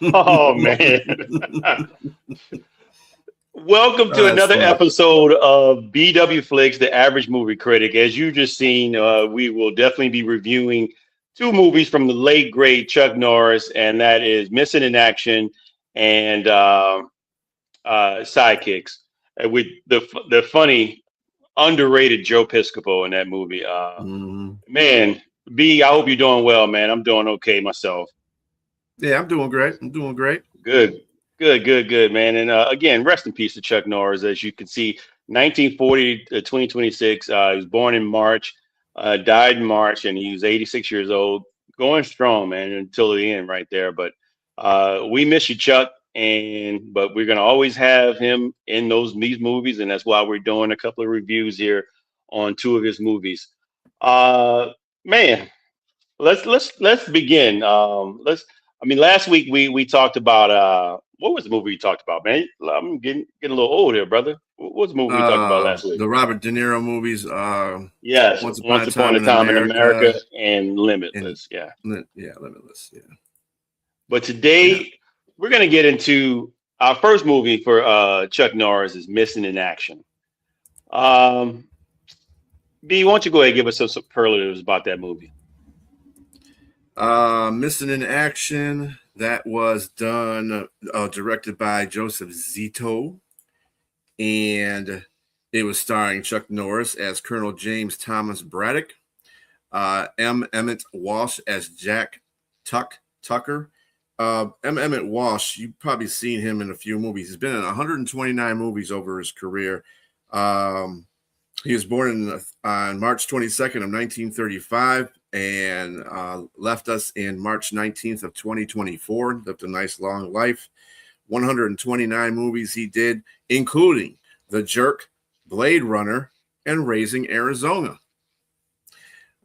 Oh man. Welcome to That's another funny. episode of BW Flix, the average movie critic. As you just seen, we will definitely be reviewing two movies from the late great Chuck Norris, and that is Missing in Action and Sidekicks, with the funny underrated Joe Piscopo in that movie. Mhm. Man, B, I hope you're doing well, man. I'm doing okay myself. Yeah, I'm doing great. I'm doing great. Good, good, man. And again, rest in peace to Chuck Norris. As you can see, 1940 to 2026. He was born in March, died in March, and he was 86 years old, going strong, man, until the end, right there. But we miss you, Chuck. And but we're gonna always have him in these movies, and that's why we're doing a couple of reviews here on two of his movies. Uh, Man, let's begin. I mean, last week we talked about what was the movie we talked about, man? I'm getting a little old here, brother. What was the movie we talked about last week? The Robert De Niro movies, Yes, Once Upon Once a Upon Time a in Time in America, America and and Limitless. Yeah, yeah, Limitless. Yeah, but yeah. today we're gonna get into our first movie for Chuck Norris is Missing in Action. Um, B, why don't you go ahead and give us some superlatives about that movie? Missing in Action. That was done, directed by Joseph Zito, and it was starring Chuck Norris as Colonel James Thomas Braddock, M. Emmett Walsh as Jack Tucker. M. Emmett Walsh, you've probably seen him in a few movies. He's been in 129 movies over his career. Um, he was born on March 22nd of 1935 and left us in March 19th of 2024. Lived a nice long life. 129 movies he did, including The Jerk, Blade Runner, and Raising Arizona.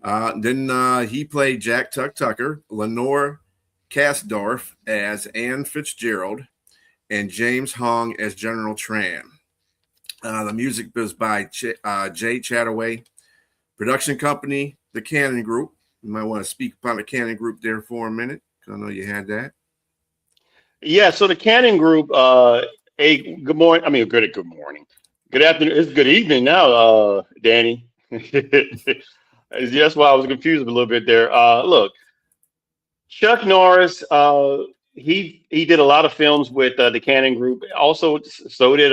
Then he played Jack Tucker, Lenore Kasdorf as Anne Fitzgerald, and James Hong as General Tran. The music was by Jay Chataway. Production company, the Cannon Group. You might want to speak about the Cannon Group there for a minute, because I know you had that. Yeah, so the Cannon Group. Hey, good morning. I mean, good morning. Good afternoon. It's good evening now, Danny. That's why I was confused a little bit there. Look, Chuck Norris. He did a lot of films with the Cannon Group. Also, so did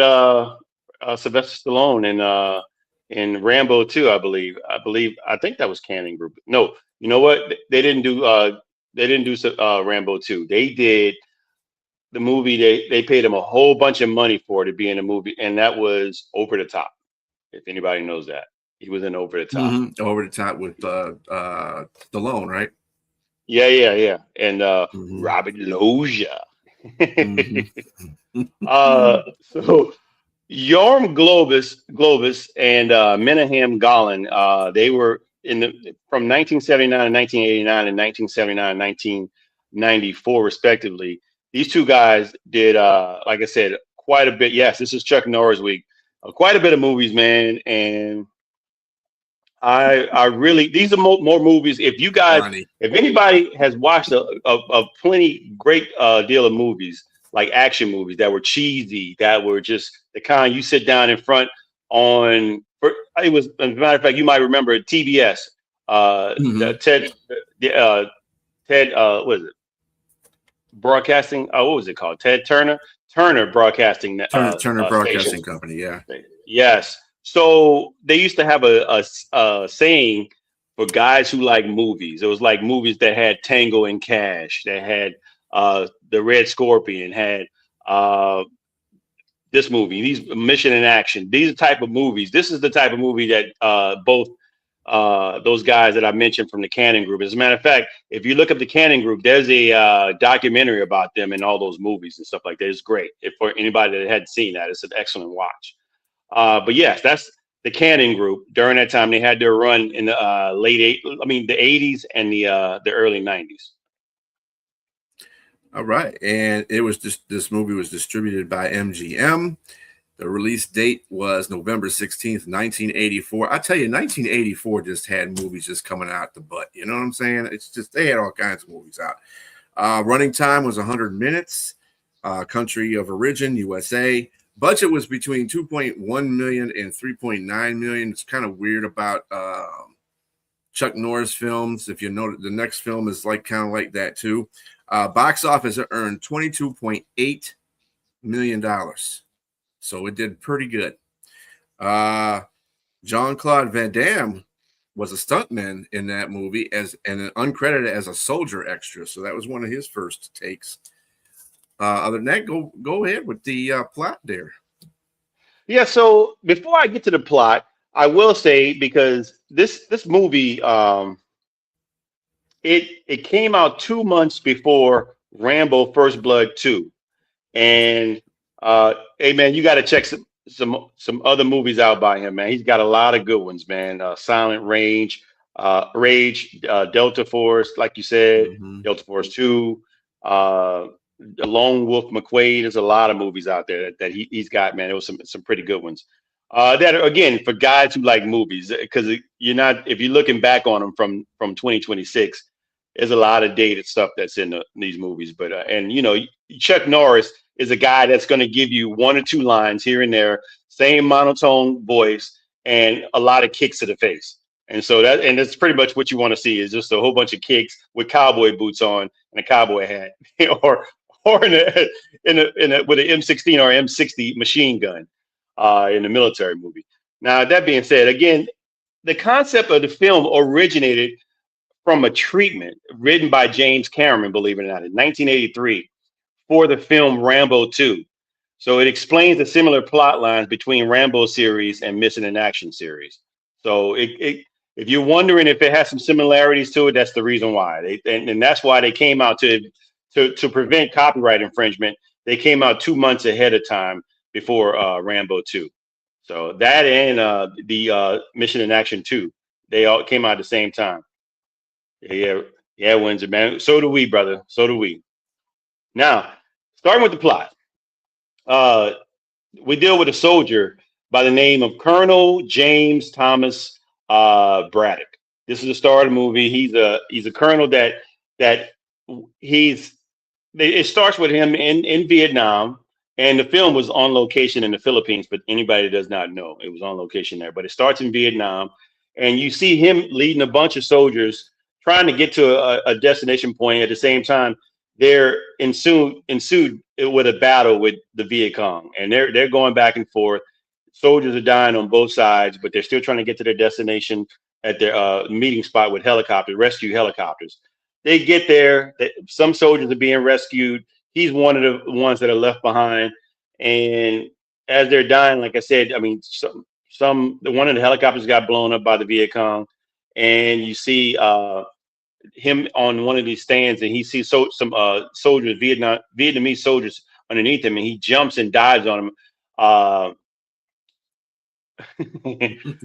Sylvester Stallone in Rambo 2, I believe. I think that was Cannon Group. No, you know what? They didn't do Rambo 2. They did the movie. They paid him a whole bunch of money for to be in a movie, and that was Over the Top. If anybody knows that, he was in Over the Top. Over the top with Stallone, right? Yeah, and Mm-hmm. Robert Loggia. Mm-hmm. So Globus and Menahem Golan, they were from 1979 to 1989 and 1979 and 1994 respectively. These two guys did, like I said, quite a bit. Yes, this is Chuck Norris week. Quite a bit of movies, man, and I really these are more movies. Funny. If anybody has watched a plenty great deal of movies like action movies that were cheesy, that were just the kind you sit down in front on. It was, as a matter of fact, you might remember TBS. The Mm-hmm. Ted, what is it? Broadcasting. What was it called? Ted Turner Broadcasting Turner Station. Broadcasting Company, yeah. Yes. So they used to have a saying for guys who like movies. It was like movies that had Tango and Cash, that had the Red Scorpion, had uh, this movie, these Mission in Action. These are the type of movies. This is the type of movie that both those guys that I mentioned from the Cannon Group. As a matter of fact, if you look up the Cannon Group, there's a documentary about them and all those movies and stuff like that. It's great. If for anybody that hadn't seen that, it's an excellent watch. But yes, that's the Cannon Group. During that time, they had their run in the the '80s and the early '90s. All right. And it was just this movie was distributed by MGM. The release date was November 16th, 1984. I tell you, 1984 just had movies just coming out the butt. You know what I'm saying? It's just they had all kinds of movies out. Running time was 100 minutes. Country of origin, USA. Budget was between 2.1 million and 3.9 million. It's kind of weird about Chuck Norris films. If you know, the next film is like kind of like that too. Box office earned $22.8 million. So it did pretty good. Jean-Claude Van Damme was a stuntman in that movie and uncredited as a soldier extra. So that was one of his first takes. Other than that, go ahead with the plot there. Yeah. So before I get to the plot, I will say because this movie it came out 2 months before Rambo First Blood 2. And hey man, you got to check some other movies out by him, man. He's got a lot of good ones, man. Silent Range, Rage, Delta Force, like you said, Delta Force 2, the Lone Wolf McQuade. There's a lot of movies out there that he's got, man. There was some pretty good ones. That are, again, for guys who like movies, because you're not, if you're looking back on them from 2026, there's a lot of dated stuff that's in these movies. But and you know, Chuck Norris is a guy that's going to give you one or two lines here and there, same monotone voice, and a lot of kicks to the face. And so that's pretty much what you want to see is just a whole bunch of kicks with cowboy boots on and a cowboy hat, or with an M16 or M60 machine gun in a military movie. Now that being said, again, the concept of the film originated from a treatment written by James Cameron, believe it or not, in 1983 for the film Rambo 2. So it explains the similar plot lines between Rambo series and Missing in Action series. So if you're wondering if it has some similarities to it, that's the reason why. And that's why they came out to prevent copyright infringement. They came out 2 months ahead of time before Rambo 2. So that and the Mission in Action 2, they all came out at the same time. Yeah, Windsor, man. So do we, brother. So do we. Now, starting with the plot, we deal with a soldier by the name of Colonel James Thomas Braddock. This is the start of the movie. He's a colonel that it starts with him in Vietnam, and the film was on location in the Philippines. But anybody that does not know, it was on location there. But it starts in Vietnam, and you see him leading a bunch of soldiers trying to get to a destination point. At the same time, they're ensued with a battle with the Viet Cong, and they're going back and forth. Soldiers are dying on both sides, but they're still trying to get to their destination at their meeting spot with rescue helicopters. They get there. Some soldiers are being rescued. He's one of the ones that are left behind, and as they're dying, like I said, I mean, one of the helicopters got blown up by the Viet Cong, and you see him on one of these stands, and he sees some soldiers, Vietnamese soldiers underneath him, and he jumps and dives on them.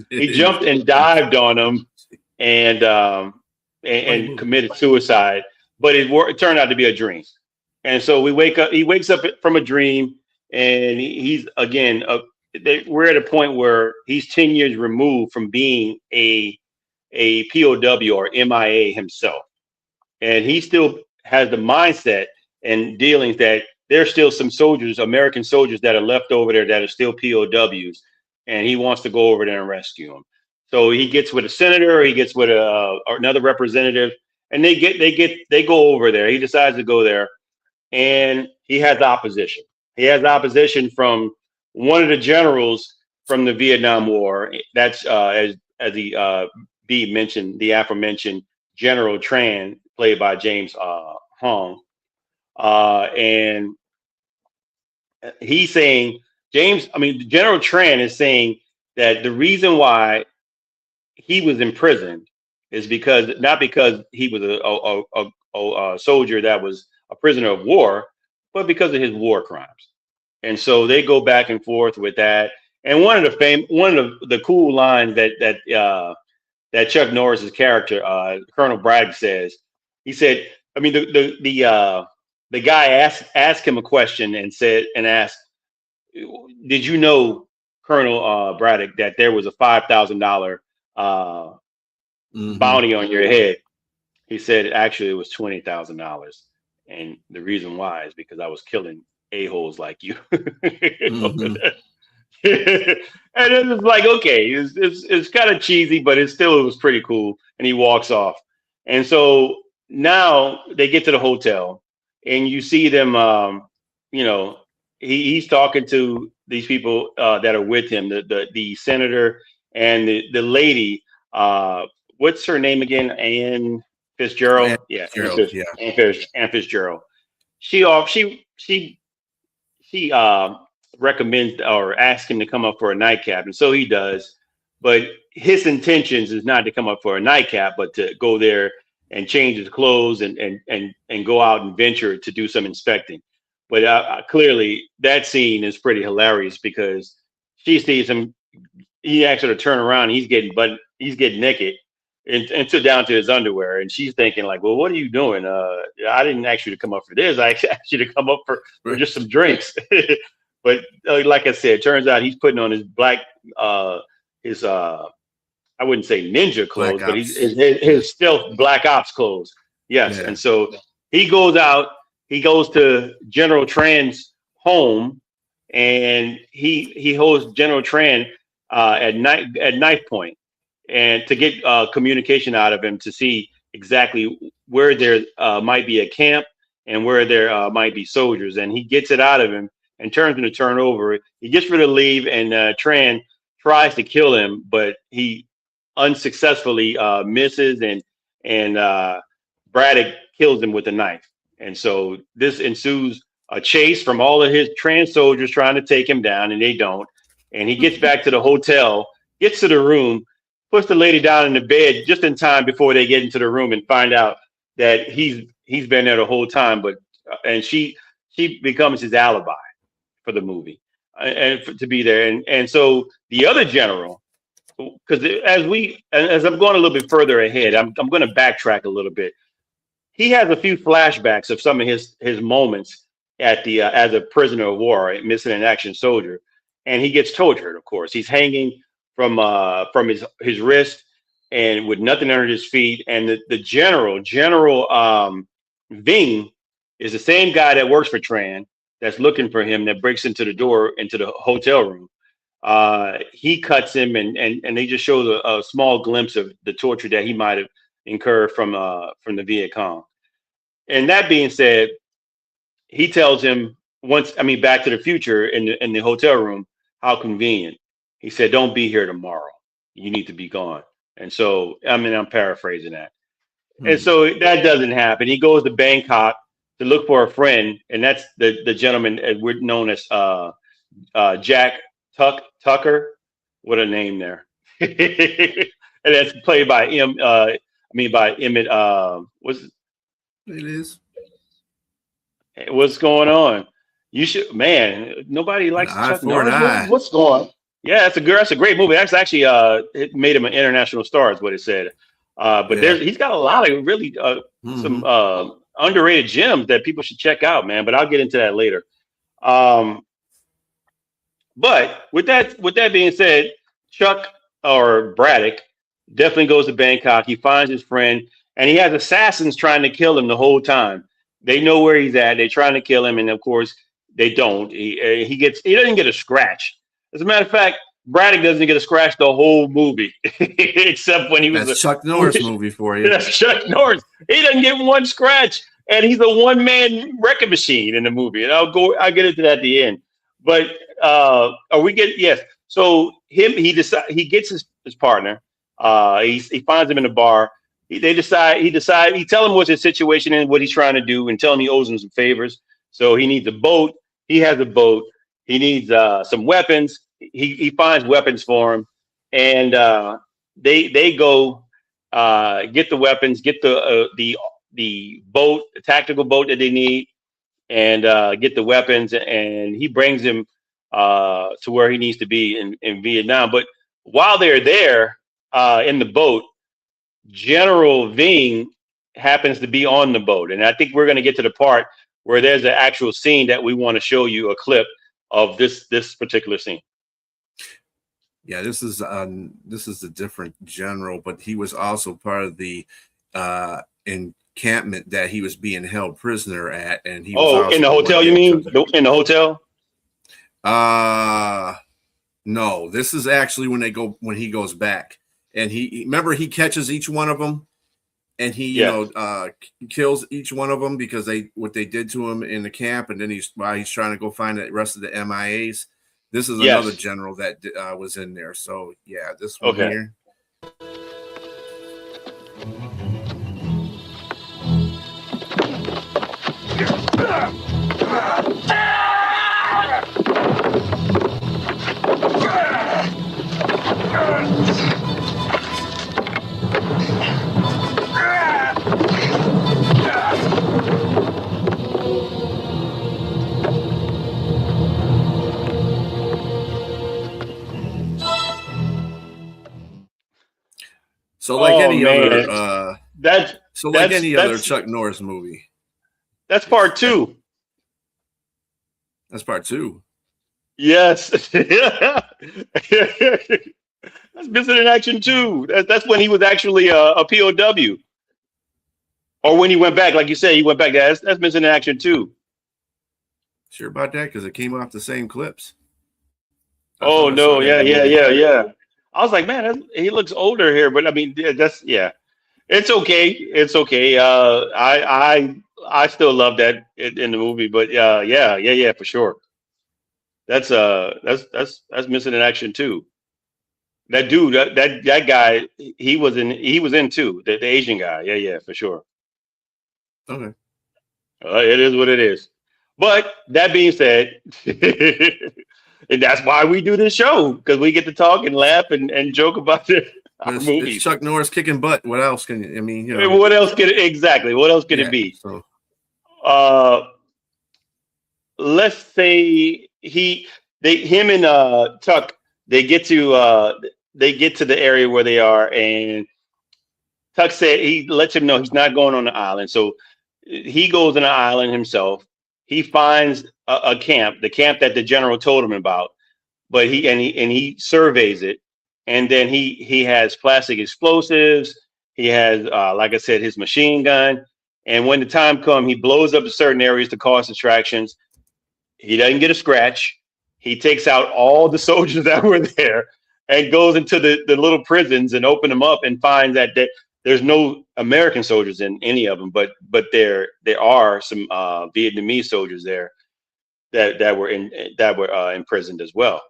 He jumped and dived on them, and committed suicide. But it turned out to be a dream, and so he wakes up from a dream, and he's again. We're at a point where he's 10 years removed from being a POW or MIA himself. And he still has the mindset and dealings that there's still some soldiers, American soldiers that are left over there that are still POWs. And he wants to go over there and rescue them. So he gets with a senator, he gets with another representative, and they go over there. He decides to go there, and he has opposition. He has opposition from one of the generals from the Vietnam War. That's as the mentioned, the aforementioned General Tran, played by James Hong, and he's saying General Tran is saying that the reason why he was imprisoned is not because he was a soldier that was a prisoner of war, but because of his war crimes. And so they go back and forth with that. And one of the cool lines that Chuck Norris's character, Colonel Braddock, says, he said, I mean, the guy asked him a question and asked, did you know, Colonel Braddock, that there was a $5,000 bounty on your head? He said, actually, it was $20,000. And the reason why is because I was killing a-holes like you. Hmm. And it was like, okay, it's kind of cheesy, but it was pretty cool. And he walks off. And so now they get to the hotel, and you see them. You know, he's talking to these people that are with him, the senator and the lady. Uh, what's her name again? Ann And Fitzgerald. Yeah, Gerald, yeah. Ann Fitzgerald. She off. She recommends or asks him to come up for a nightcap, and so he does. But his intentions is not to come up for a nightcap, but to go there and change his clothes and go out and venture to do some inspecting. But clearly, that scene is pretty hilarious because she sees him. He asks her to turn around. He's getting naked and sit down to his underwear, and she's thinking like, "Well, what are you doing? I didn't ask you to come up for this. I asked you to come up for Right. just some drinks." But like I said, it turns out he's putting on his black, his I wouldn't say ninja Black clothes, but Ops. his stealth black ops clothes. Yes, Yeah. and so he goes out. He goes to General Tran's home, and he hosts General Tran at knife point, and to get communication out of him to see exactly where there might be a camp and where there might be soldiers. And he gets it out of him and turns him to turn over. He gets ready to leave, and Tran tries to kill him, but he unsuccessfully misses, and Braddock kills him with a knife. And so this ensues a chase from all of his trans soldiers trying to take him down, and they don't. And he gets back to the hotel, gets to the room, puts the lady down in the bed just in time before they get into the room and find out that he's been there the whole time. But and she becomes his alibi for the movie to be there. And so the other general, because as I'm going a little bit further ahead, I'm going to backtrack a little bit. He has a few flashbacks of some of his moments at the as a prisoner of war, a missing in action soldier, and he gets tortured. Of course, he's hanging from his wrist and with nothing under his feet. And the General Ving, is the same guy that works for Tran that's looking for him that breaks into the door into the hotel room. He cuts him, and they just show a small glimpse of the torture that he might have incurred from the Viet Cong. And that being said, he tells him Back to the Future in the hotel room, how convenient. He said, "Don't be here tomorrow. You need to be gone." And so, I'm paraphrasing that. And Hmm. so that doesn't happen. He goes to Bangkok to look for a friend, and that's the gentleman we're known as Jack Tucker. What a name there! And that's played by by Emmett. It is. What's going on? You should, man. Nobody An likes eye Chuck for an Norris movies. eye. What's going on? Yeah, that's a great movie. That's actually it made him an international star, is what it said. But Yeah. he's got a lot of really some Hmm. underrated gems that people should check out, man. But I'll get into that later. Um, but with that being said, Chuck or Braddock definitely goes to Bangkok. He finds his friend, and he has assassins trying to kill him the whole time. They know where he's at. They're trying to kill him, and of course they don't. He doesn't get a scratch. As a matter of fact, Braddock doesn't get a scratch the whole movie, except when he was That's Chuck Norris movie for you. that's Chuck Norris. He doesn't get one scratch, and he's a one man wrecking machine in the movie. And I'll get into that at the end. But or we get yes. So he gets his partner. He finds him in the bar. He tell him what his situation is, what he's trying to do, and tell him he owes him some favors. So he needs a boat. He has a boat. He needs some weapons. He finds weapons for him, and they go get the weapons, get the boat, the tactical boat that they need, and get the weapons. And he brings him to where he needs to be in Vietnam. But while they're there in the boat, General Ving happens to be on the boat, and I think we're going to get to the part where there's an actual scene that we want to show you a clip of this particular scene. Yeah, this is a different general, but he was also part of the in encampment that he was being held prisoner at, and he was in the also hotel. You mean in the hotel? No. This is actually when he goes back, and he remember he catches each one of them, and he kills each one of them because what they did to him in the camp, and then he's trying to go find the rest of the MIAs. This is another general that was in there. So yeah, this one here. So like any other Chuck Norris movie. That's part 2. That's part 2. Yes. That's Missing in Action 2. That's when he was actually a POW. Or when he went back, like you said, he went back. That's Missing in Action 2. Sure about that? Because it came off the same clips. Oh no, yeah. I was like, man, he looks older here, but I mean, it's okay. It's okay. I still love that in the movie, but yeah, for sure. That's Missing in Action 2. That dude, that guy, he was in 2. The Asian guy, yeah, for sure. Okay. It is what it is. But that being said, and that's why we do this show, because we get to talk and laugh and joke about our movies. It's Chuck Norris kicking butt. What else can you? I mean, What else could it be? So. Let's say him and Tuck, they get to the area where they are, and Tuck said he lets him know he's not going on the island, so he goes on the island himself. He finds a camp, the camp that the general told him about, but he surveys it, and then he has plastic explosives. He has, like I said, his machine gun, and when the time comes, he blows up certain areas to cause distractions. He doesn't get a scratch. He takes out all the soldiers that were there and goes into the little prisons and open them up and finds that there's no American soldiers in any of them, but there are some Vietnamese soldiers there that were imprisoned as well.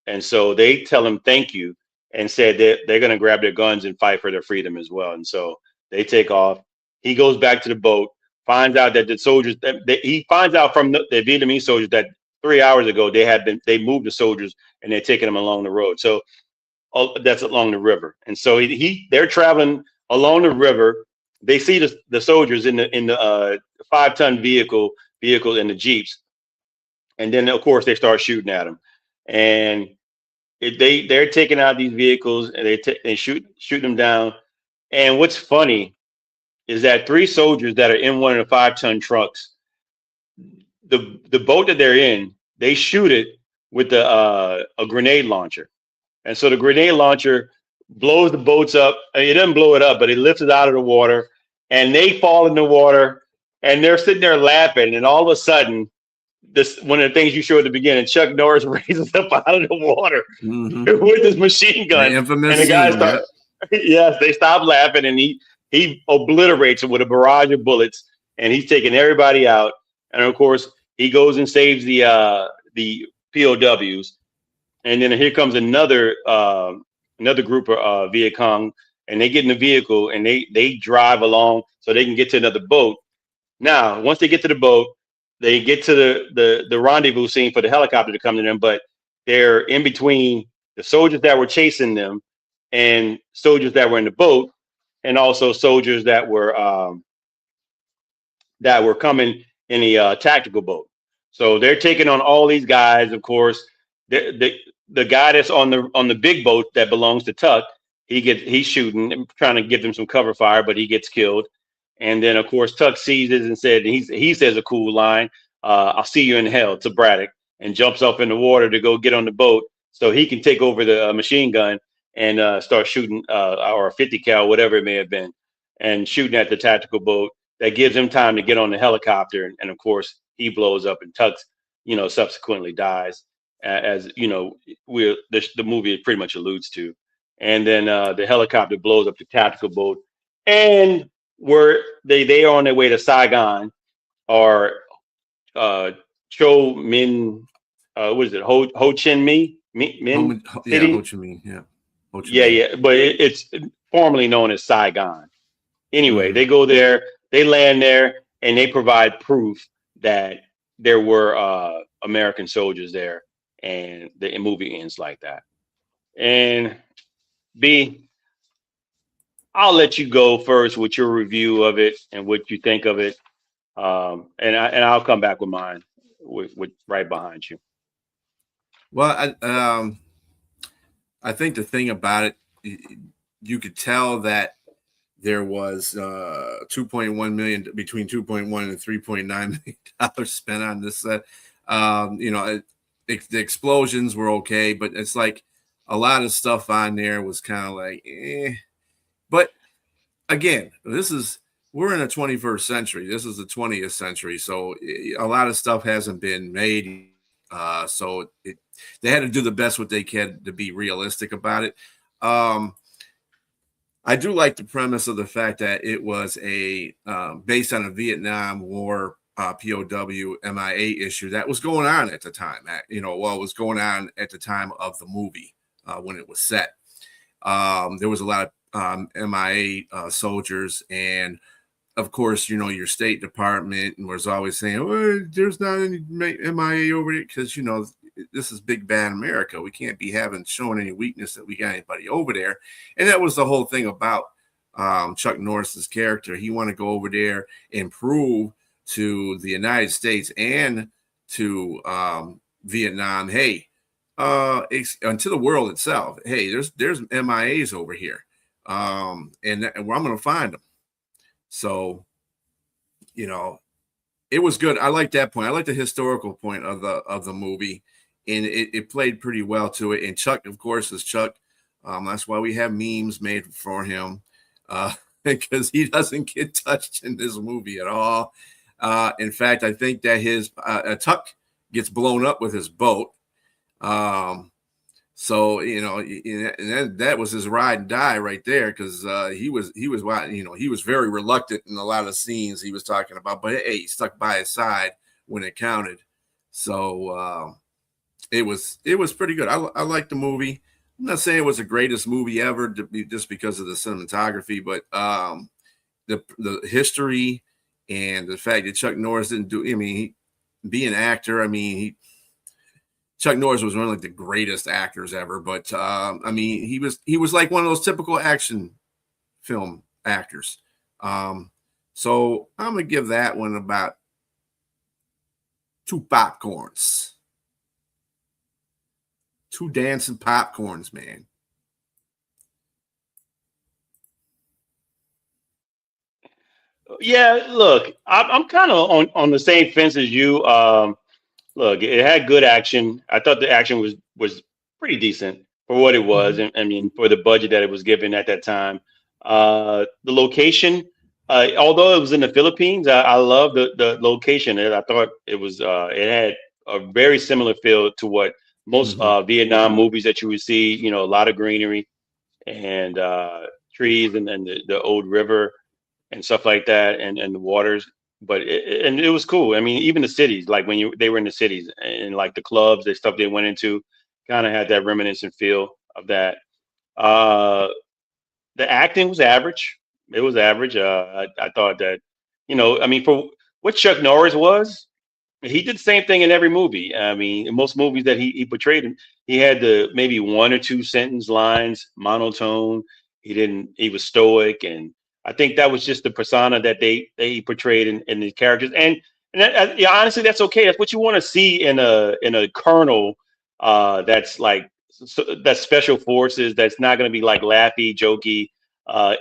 And so they tell him thank you and said that they're going to grab their guns and fight for their freedom as well. And so they take off. He goes back to the boat, finds out that the soldiers he finds out from the Vietnamese soldiers that 3 hours ago they moved the soldiers and they're taking them along the road. So that's along the river. And so they're traveling along the river. They see the soldiers in the 5-ton vehicle in the Jeeps. And then of course they start shooting at them. And they're taking out these vehicles and they shoot them down. And what's funny is that 3 soldiers that are in one of the 5-ton trucks, the boat that they're in, they shoot it with a grenade launcher. And so the grenade launcher blows the boats up. It doesn't blow it up, but it lifts it out of the water, and they fall in the water, and they're sitting there laughing. And all of a sudden, one of the things you showed at the beginning, Chuck Norris raises up out of the water with his machine gun, and the guys start. Yes, they stop laughing, and he obliterates them with a barrage of bullets, and he's taking everybody out. And of course, he goes and saves the POWs, and then here comes another group of Viet Cong, and they get in the vehicle and they drive along so they can get to another boat. Now, once they get to the boat, they get to the rendezvous scene for the helicopter to come to them, but they're in between the soldiers that were chasing them and soldiers that were in the boat, and also soldiers that were coming in the tactical boat. So they're taking on all these guys. Of course, the guy that's on the big boat that belongs to Tuck, he's shooting, trying to give them some cover fire, but he gets killed. And then of course Tuck sees it and said he says a cool line, "I'll see you in hell" to Braddock, and jumps off in the water to go get on the boat so he can take over the machine gun and start shooting or a 50 cal, whatever it may have been, and shooting at the tactical boat. that gives him time to get on the helicopter, and of course he blows up, and Tux, subsequently dies, as the movie pretty much alludes to. And then the helicopter blows up the tactical boat, and where they are on their way to Saigon, or uh, Cho Min, what is it, Ho Chi Minh Yeah, Ho City? Chi Minh. Yeah, Ho Chi Yeah, Minh. yeah, but it's formerly known as Saigon. Anyway, Hmm. they go there, they land there, and they provide proof that there were American soldiers there, and the movie ends like that. And B, I'll let you go first with your review of it and what you think of it, and I'll come back with mine, with right behind you. Well, I think the thing about it, you could tell that there was 2.1 million, between 2.1 and 3.9 million dollars spent on this set. The explosions were okay, but it's like a lot of stuff on there was kind of like, eh. But again, we're in the 21st century. This is the 20th century, so a lot of stuff hasn't been made. They had to do the best what they can to be realistic about it. I do like the premise of the fact that it was based on a Vietnam War POW MIA issue that was going on at the time. It was going on at the time of the movie when it was set. There was a lot of MIA soldiers, and of course, your State Department was always saying, "Oh, there's not any MIA over it," because this is big bad America. We can't be showing any weakness that we got anybody over there. And that was the whole thing about Chuck Norris's character. He wanted to go over there and prove to the United States and to Vietnam, hey, and to the world itself, hey, there's MIAs over here, and I'm going to find them. So, it was good. I like that point. I like the historical point of the movie, and it played pretty well to it. And Chuck, of course, is Chuck. That's why we have memes made for him, because he doesn't get touched in this movie at all. In fact, I think that his Tuck gets blown up with his boat. So and that was his ride and die right there, because he was very reluctant in a lot of scenes he was talking about, but hey, he stuck by his side when it counted. So it was pretty good. I like the movie. I'm not saying it was the greatest movie ever just because of the cinematography, but the history and the fact that Chuck Norris didn't do. I mean, be an actor. I mean, Chuck Norris was one of like the greatest actors ever, but I mean, he was like one of those typical action film actors. So I'm gonna give that one about 2 popcorns, 2 dancing popcorns, man. Yeah, look, I'm kind of on the same fence as you. Look, it had good action. I thought the action was pretty decent for what it was, Mm-hmm. and I mean for the budget that it was given at that time. The location, although it was in the Philippines, I love the location. I thought it had a very similar feel to what most Mm-hmm. Vietnam movies that you would see. A lot of greenery and trees, and then the old river and stuff like that, and the waters. But it was cool. I mean, even the cities, like when they were in the cities, and like the clubs, the stuff they went into, kind of had that reminiscent feel of that. Uh, the acting was average. It was average. I thought that, I mean, for what Chuck Norris was, he did the same thing in every movie. I mean, in most movies that he portrayed him, he had the maybe 1 or 2 sentence lines, monotone. He was stoic. And I think that was just the persona that they portrayed in the characters. And yeah, honestly, that's okay. That's what you want to see in a colonel, that's like, that's special forces. That's not going to be like laughy, jokey.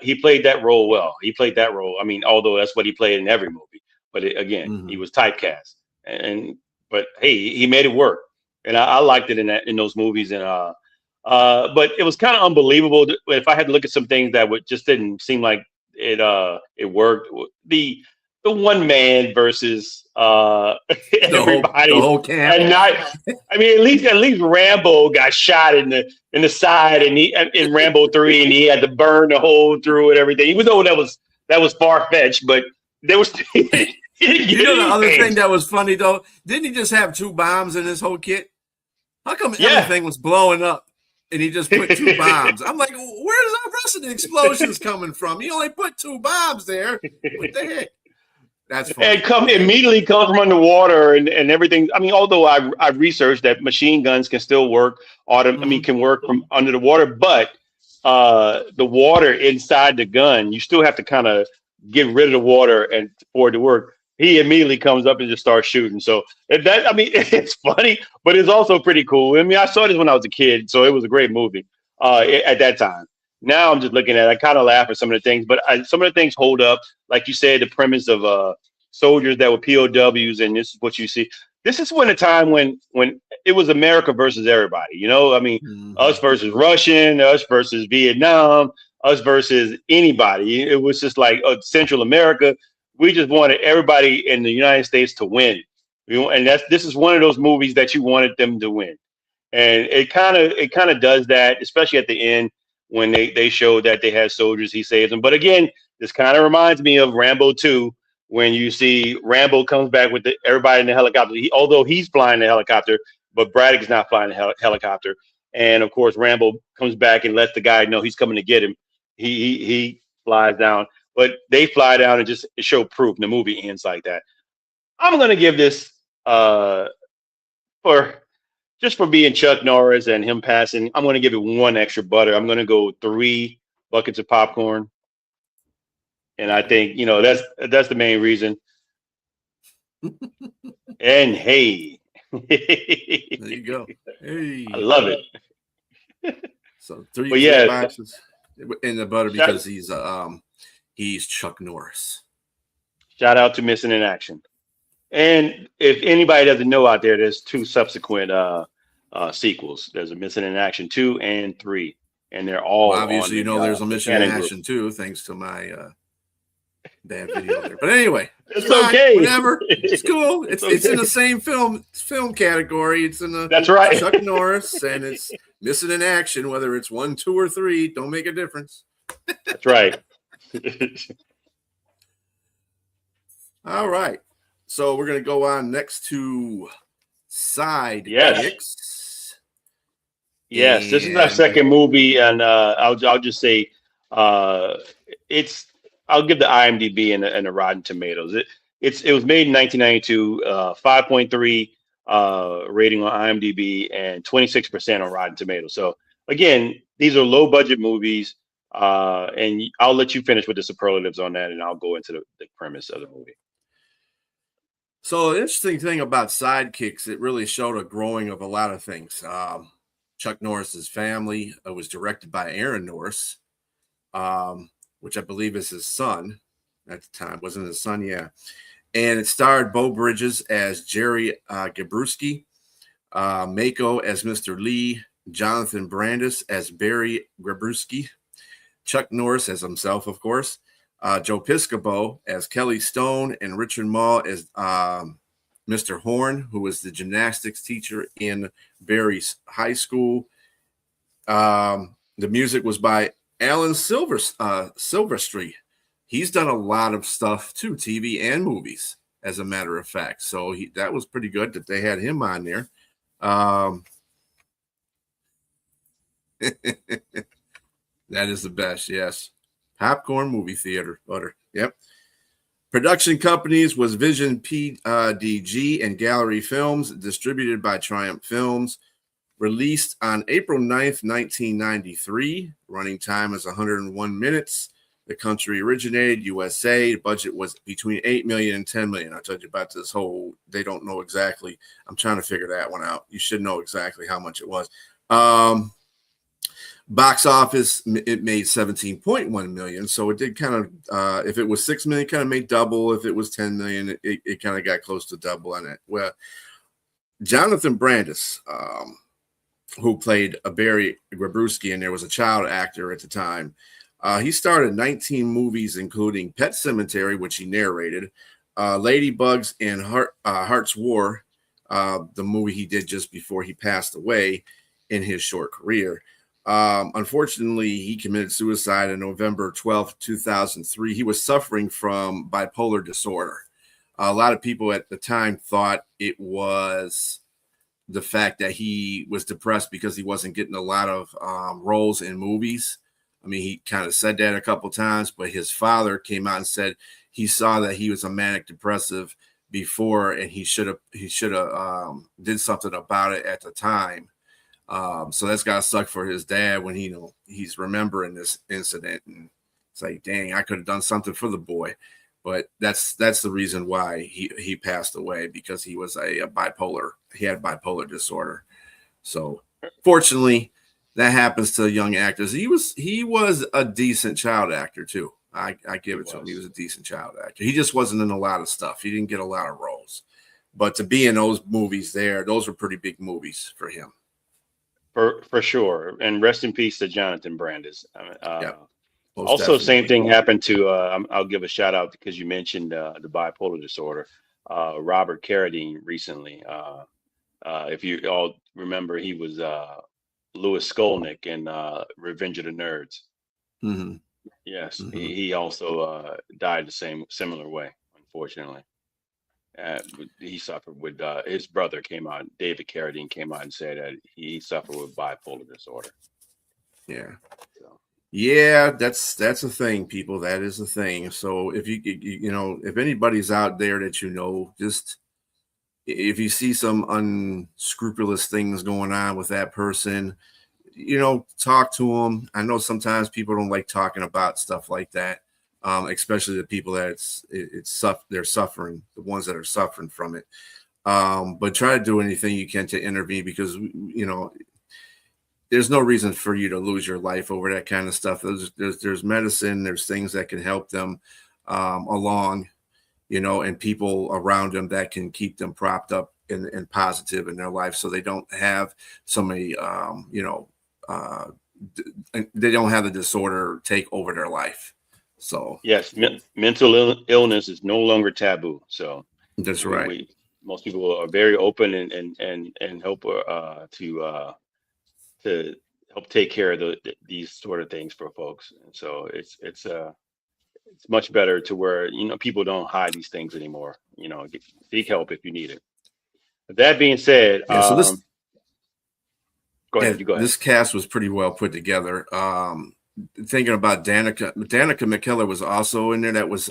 He played that role well. He played that role. I mean, although that's what he played in every movie, but again, he Mm-hmm. was typecast. And but hey, he made it work, and I liked it in those movies. And but it was kind of unbelievable if I had to look at some things that would just didn't seem like it worked. The the one man versus the everybody, whole camp. and not. I mean, at least Rambo got shot in the side, and he in Rambo 3, and he had to burn the hole through and everything. Even though that was far fetched, but there was. He didn't get You know the other anything. thing that was funny though? Didn't he just have 2 bombs in his whole kit? How come Yeah. everything was blowing up and he just put 2 bombs? I'm like, where's the rest of the explosions coming from? He only put 2 bombs there. What the heck? That's funny. And immediately come from underwater and everything. I mean, although I've researched that machine guns can still work, can work from under the water, but the water inside the gun, you still have to kind of get rid of the water and for it to work. He immediately comes up and just starts shooting. So that, I mean, it's funny, but it's also pretty cool. I mean, I saw this when I was a kid, so it was a great movie at that time. Now I'm just looking at it, I kind of laugh at some of the things, but some of the things hold up. Like you said, the premise of soldiers that were POWs, and this is what you see. This is when a time when it was America versus everybody. You know, I mean, us versus Russian, us versus Vietnam, us versus anybody. It was just like Central America. We just wanted everybody in the United States to win. And this is one of those movies that you wanted them to win. And it kind of does that, especially at the end when they showed that they had soldiers, he saves them. But again, this kind of reminds me of Rambo 2, when you see Rambo comes back with everybody in the helicopter. Although he's flying the helicopter, but Braddock's not flying the helicopter. And of course, Rambo comes back and lets the guy know he's coming to get him. He flies down, but they fly down and just show proof. And the movie ends like that. I'm gonna give this for being Chuck Norris and him passing. I'm gonna give it 1 extra butter. I'm gonna go 3 buckets of popcorn. And I think, that's the main reason. And hey, there you go. Hey, I love it. So 3 but boxes in the butter because he's Chuck Norris. Shout out to Missing in Action. And if anybody doesn't know out there, there's 2 subsequent sequels. There's a Missing in Action 2 and 3, and they're all obviously there's a Mission in Action 2, thanks to my bad video there. But anyway, it's okay. Whatever. It's cool. It's in the same film category. It's in the That's right. Chuck Norris, and it's Missing in Action, whether it's 1, 2, or 3, don't make a difference. That's right. All right. So we're gonna go on next to Sidekicks. Yes, this is our second movie, and I'll just say I'll give the IMDb and the Rotten Tomatoes. It was made in 1992, 5.3 rating on IMDb and 26% on Rotten Tomatoes. So again, these are low budget movies, and I'll let you finish with the superlatives on that, and I'll go into the premise of the movie. So the interesting thing about Sidekicks, it really showed a growing of a lot of things. Chuck Norris's family. It was directed by Aaron Norris, which I believe is his son at the time. Wasn't his son? Yeah. And it starred Beau Bridges as Jerry Gabruski, Mako as Mr. Lee, Jonathan Brandis as Barry Gabruski, Chuck Norris as himself, of course, Joe Piscopo as Kelly Stone, and Richard Mall as Mr. Horn, who was the gymnastics teacher in Barry's high school. The music was by Alan Silverstreet. He's done a lot of stuff too, TV and movies, as a matter of fact. So that was pretty good that they had him on there. That is the best, yes. Popcorn movie theater butter. Yep. Production companies was Vision PDG and Gallery Films, distributed by Triumph Films. Released on April 9th, 1993. Running time is 101 minutes. The country originated, USA. The budget was between $8 million and $10 million. I told you about this whole, they don't know exactly. I'm trying to figure that one out. You should know exactly how much it was. Box office, it made 17.1 million. So it did kind of, if it was 6 million, kind of made double. If it was 10 million, it kind of got close to double on it. Well, Jonathan Brandis, who played Barry Gabruski, and there was a child actor at the time. He starred in 19 movies, including Pet Sematary, which he narrated, Ladybugs and Heart's War, the movie he did just before he passed away in his short career. Unfortunately, he committed suicide on November 12th, 2003. He was suffering from bipolar disorder. A lot of people at the time thought it was the fact that he was depressed because he wasn't getting a lot of roles in movies. I mean, he kind of said that a couple times, but his father came out and said he saw that he was a manic depressive before, and he should have did something about it at the time. So that's gotta suck for his dad when he's remembering this incident, and it's like, dang, I could have done something for the boy. But that's the reason why he passed away, because he was a bipolar. He had bipolar disorder. So fortunately, that happens to young actors. He was a decent child actor too. I give it to him. He was a decent child actor. He just wasn't in a lot of stuff. He didn't get a lot of roles. But to be in those movies those were pretty big movies for him. For sure. And rest in peace to Jonathan Brandis. Yep. Also, same thing happened to, I'll give a shout out because you mentioned the bipolar disorder. Robert Carradine recently. If you all remember, he was Louis Skolnick in Revenge of the Nerds. Mm-hmm. Yes, mm-hmm. He also died the similar way, unfortunately. He suffered with his brother came out, David Carradine came out and said that he suffered with bipolar disorder. Yeah. So. Yeah, that's a thing, people. That is a thing. So if if anybody's out there that just if you see some unscrupulous things going on with that person, talk to them. I know sometimes people don't like talking about stuff like that, especially the people that they're suffering, the ones that are suffering from it. But try to do anything you can to intervene, because there's no reason for you to lose your life over that kind of stuff. There's medicine, there's things that can help them along, and people around them that can keep them propped up and positive in their life, so they don't have so many, they don't have the disorder take over their life. So yes, mental illness is no longer taboo. So that's right. Most people are very open and help to help take care of these sort of things for folks. And so it's much better to where people don't hide these things anymore. Seek help if you need it. With that being said, so this go ahead. You go ahead. This cast was pretty well put together. Thinking about Danica McKellar was also in there. That was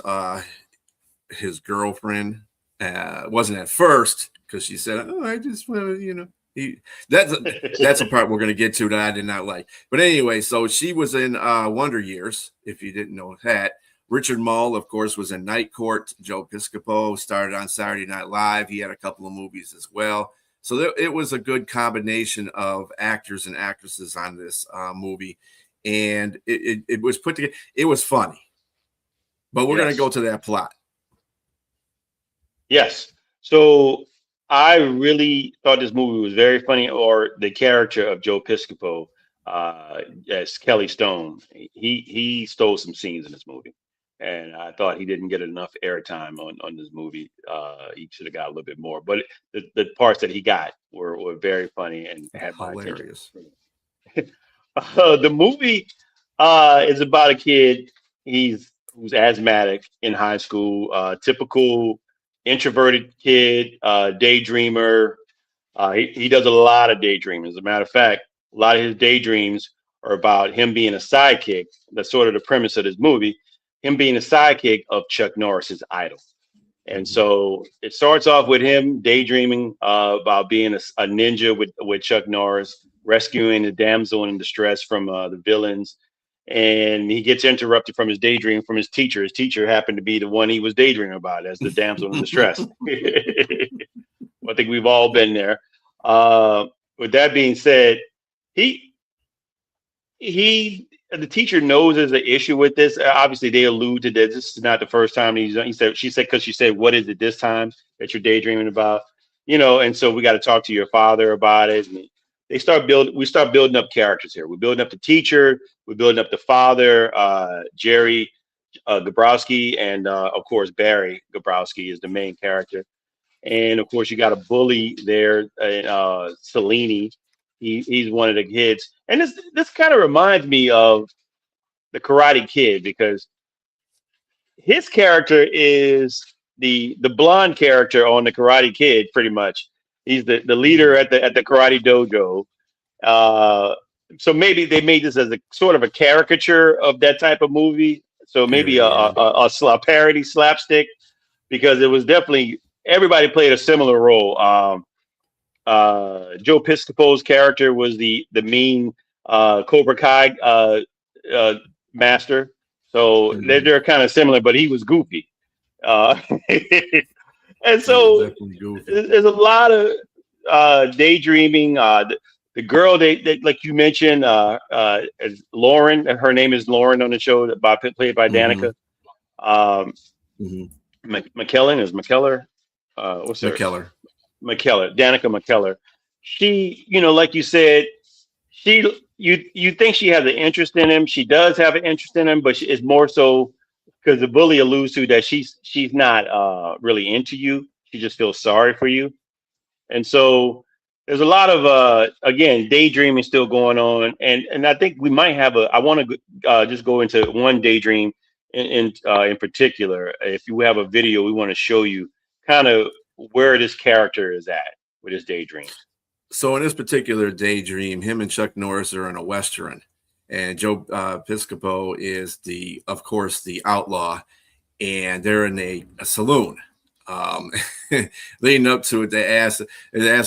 his girlfriend. Wasn't at first, because she said, "Oh, I just want to," that's a part we're going to get to that I did not like. But anyway, so she was in Wonder Years, if you didn't know that. Richard Mull, of course, was in Night Court. Joe Piscopo started on Saturday Night Live. He had a couple of movies as well. So it was a good combination of actors and actresses on this movie. And it was put together. It was funny. But we're going to go to that plot. Yes. So I really thought this movie was very funny, or the character of Joe Piscopo as Kelly Stone. He stole some scenes in this movie. And I thought he didn't get enough airtime on this movie. He should have got a little bit more. But the parts that he got were very funny and had my hilarious. The movie is about a kid who's asthmatic in high school, typical introverted kid, daydreamer. He does a lot of daydreaming. As a matter of fact, a lot of his daydreams are about him being a sidekick. That's sort of the premise of this movie. Him being a sidekick of Chuck Norris's idol. And so it starts off with him daydreaming about being a ninja with Chuck Norris, rescuing the damsel in distress from the villains. And he gets interrupted from his daydream from his teacher. His teacher happened to be the one he was daydreaming about as the damsel in distress. I think we've all been there. With that being said, the teacher knows there's an issue with this. Obviously, they allude to that. This is not the first time she said, because she said, "What is it this time that you're daydreaming about?" And so we got to talk to your father about it. And we start building up characters here. We're building up the teacher. We're building up the father, Jerry Gabrowski, and of course Barry Gabrowski is the main character. And of course, you got a bully there, Cellini. He's one of the kids, and this kind of reminds me of the Karate Kid because his character is the blonde character on the Karate Kid, pretty much. He's the leader at the karate dojo. Uh, so maybe they made this as a sort of a caricature of that type of movie. So maybe Parody, yeah. a parody slapstick because it was definitely everybody played a similar role. Joe Piscopo's character was the mean Cobra Kai uh, master. So Mhm. they're kind of similar, but he was goofy. Uh, and He was so definitely goofy. there's a lot of daydreaming. The girl they like you mentioned, is Lauren. Her name is Lauren on the show, played by Hmm. Danica. Um, Hmm. McKellen is McKellar. What's her McKellar. McKellar? Danica McKellar. She, like you said, you think she has an interest in him. She does have an interest in him, but it's more so because the bully alludes to that she's not really into you. She just feels sorry for you, and so there's a lot of again daydreaming still going on, and I think we might have a. I want to just go into one daydream in particular. If you have a video, we want to show you kind of where this character is at with his daydreams. So in this particular daydream, him and Chuck Norris are in a Western, and Joe Piscopo is of course, the outlaw, and they're in a saloon. Um, Leading up to it, they asked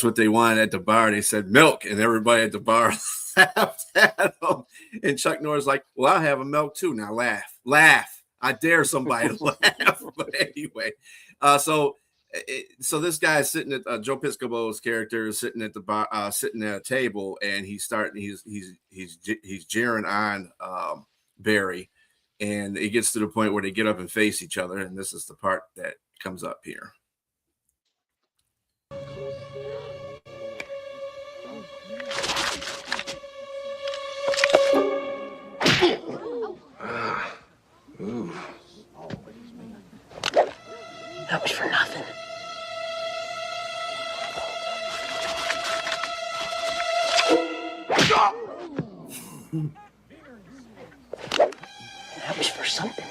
what they wanted at the bar. They said milk, and everybody at the bar laughed at them. And Chuck Norris like, "Well, I'll have a milk too." Now laugh, laugh. I dare somebody to laugh. But anyway, so so this guy is sitting at Joe Piscopo's character is sitting at the bar, sitting at a table, and he's jeering on Barry, and it gets to the point where they get up and face each other, and this is the part that comes up here. Ooh. That was for nothing. That was for something.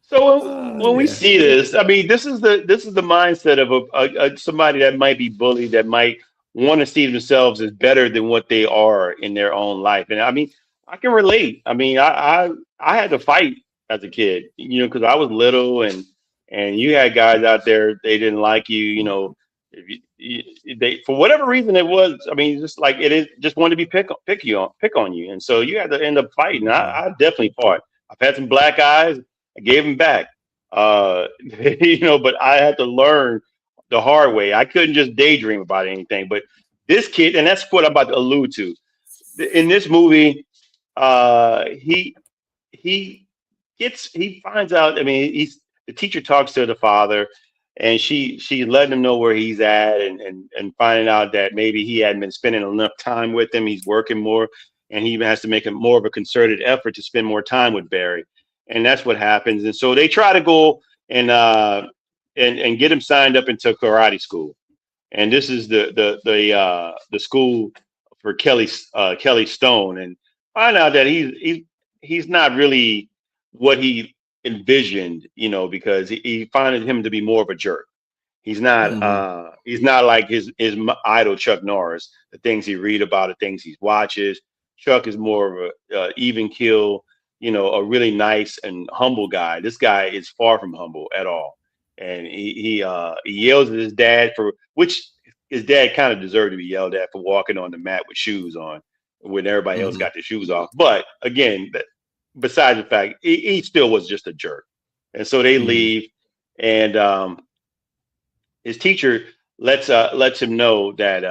So when we Yeah. see this, I mean, this is the mindset of somebody that might be bullied, that might want to see themselves as better than what they are in their own life. And I mean, I can relate. I mean, I had to fight as a kid, because I was little, and you had guys out there they didn't like you, if they for whatever reason it was. I mean, just like it is, just wanted to be pick on you, and so you had to end up fighting. I definitely fought. I've had some black eyes. I gave him back. But I had to learn the hard way. I couldn't just daydream about anything. But this kid, and that's what I'm about to allude to. In this movie, he he finds out. I mean, the teacher talks to the father, and she letting him know where he's at, and finding out that maybe he hadn't been spending enough time with him. He's working more, and he even has to make more of a concerted effort to spend more time with Barry, and that's what happens. And so they try to go and get him signed up into karate school, and this is the school for Kelly Stone, and find out that he's not really what he envisioned, because he found him to be more of a jerk. Mm-hmm. He's not like his idol Chuck Norris. The things he read about, the things he watches. Chuck is more of a even kill, a really nice and humble guy. This guy is far from humble at all, and he yells at his dad for which his dad kind of deserved to be yelled at for walking on the mat with shoes on when everybody else Mm-hmm. got their shoes off. But again, besides the fact he still was just a jerk, and so they Mm-hmm. leave, and his teacher lets him know that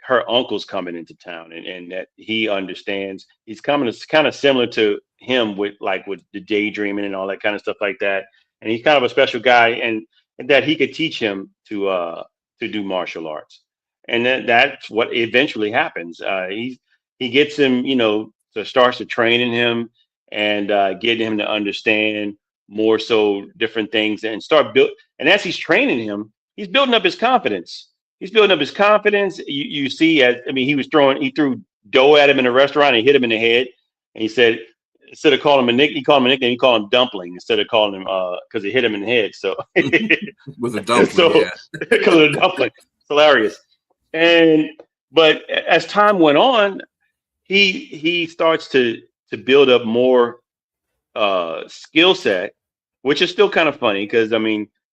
her uncle's coming into town, and that he understands he's coming. It's kind of similar to him with the daydreaming and all that kind of stuff like that. And he's kind of a special guy, and that he could teach him to do martial arts. and that's what eventually happens. He gets him, so starts to training him and getting him to understand more so different things and start build. And as he's training him, he's building up his confidence. He's building up his confidence. You see, he threw dough at him in a restaurant and hit him in the head. And he said, instead of calling him he called him a nickname, he called him Dumpling instead of calling him because he hit him in the head. So with a dumpling, so because of the dumpling, it's hilarious. But as time went on, he starts to build up more skill set, which is still kind of funny because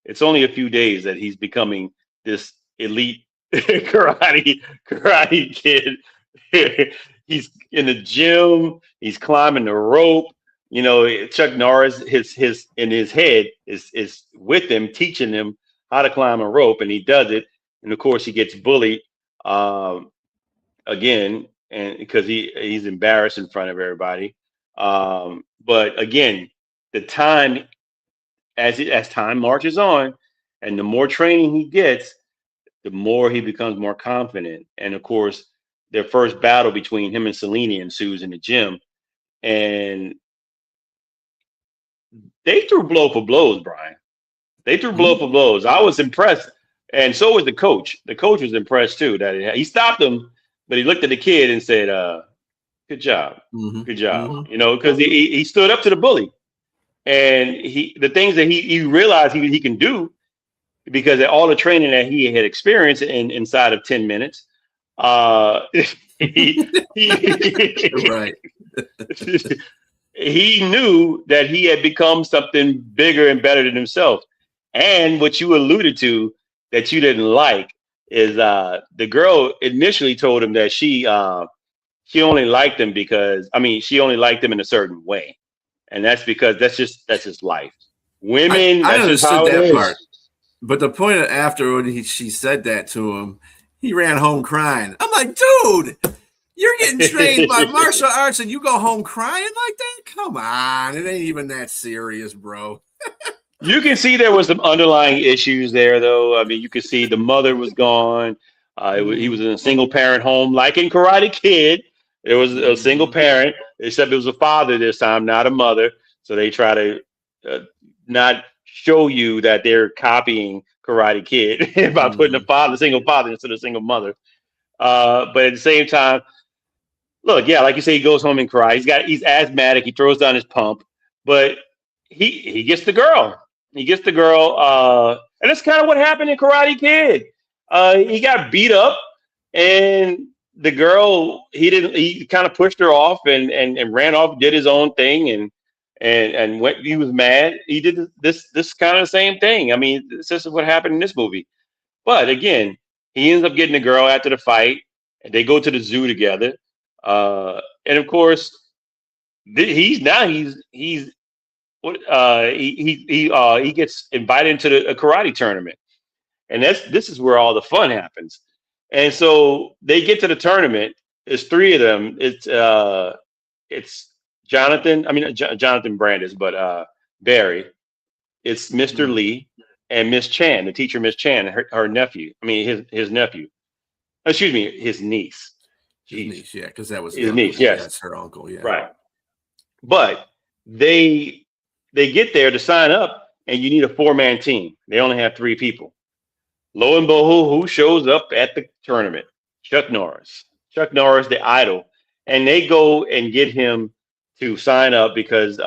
it's only a few days that he's becoming this elite karate kid. He's in the gym. He's climbing the rope. Chuck Norris, his in his head is with him, teaching him how to climb a rope, and he does it. And of course, he gets bullied again, and because he's embarrassed in front of everybody. But again, the time as time marches on, and the more training he gets, the more he becomes more confident. And of course, their first battle between him and Selene ensues in the gym, and they threw blow for blows, Brian. They threw blow for blows. I was impressed, and so was the coach. The coach was impressed too. That he stopped him, but he looked at the kid and said, "Good job, good job." Because he stood up to the bully, and the things that he realized he can do because of all the training that he had experienced inside of 10 minutes. Right. He knew that he had become something bigger and better than himself. And what you alluded to that you didn't like is the girl initially told him that she only liked him because she only liked him in a certain way, and that's because that's just life. Women, I that's just understood how it that is. part. But the point after when she said that to him, he ran home crying. I'm like, dude, you're getting trained by martial arts and you go home crying like that? Come on. It ain't even that serious, bro. You can see there was some underlying issues there, though. You could see the mother was gone. He was in a single parent home, like in Karate Kid. There was a single parent, except it was a father this time, not a mother. So they try to not show you that they're copying Karate Kid by putting a single father instead of a single mother. But at the same time, look, yeah, like you say, he goes home and cries. He's asthmatic. He throws down his pump, but he gets the girl. He gets the girl, and that's kind of what happened in Karate Kid. He got beat up, and the girl he kind of pushed her off and ran off, did his own thing, and when he was mad, he did this kind of the same thing. This is what happened in this movie. But again, he ends up getting the girl after the fight, and they go to the zoo together. And of course, he gets invited into a karate tournament, and this is where all the fun happens. And so they get to the tournament. There's three of them. It's Jonathan. Jonathan Brandis, but Barry. It's Mr. Lee and Miss Chan, the teacher, Miss Chan, her nephew. His nephew. Excuse me, his niece. His niece, yeah, because that was his niece. Yes, that's her uncle. Yeah, right. But they get there to sign up, and you need a 4-man team. They only have 3 people. Lo and behold, who shows up at the tournament? Chuck Norris. Chuck Norris, the idol, and they go and get him to sign up because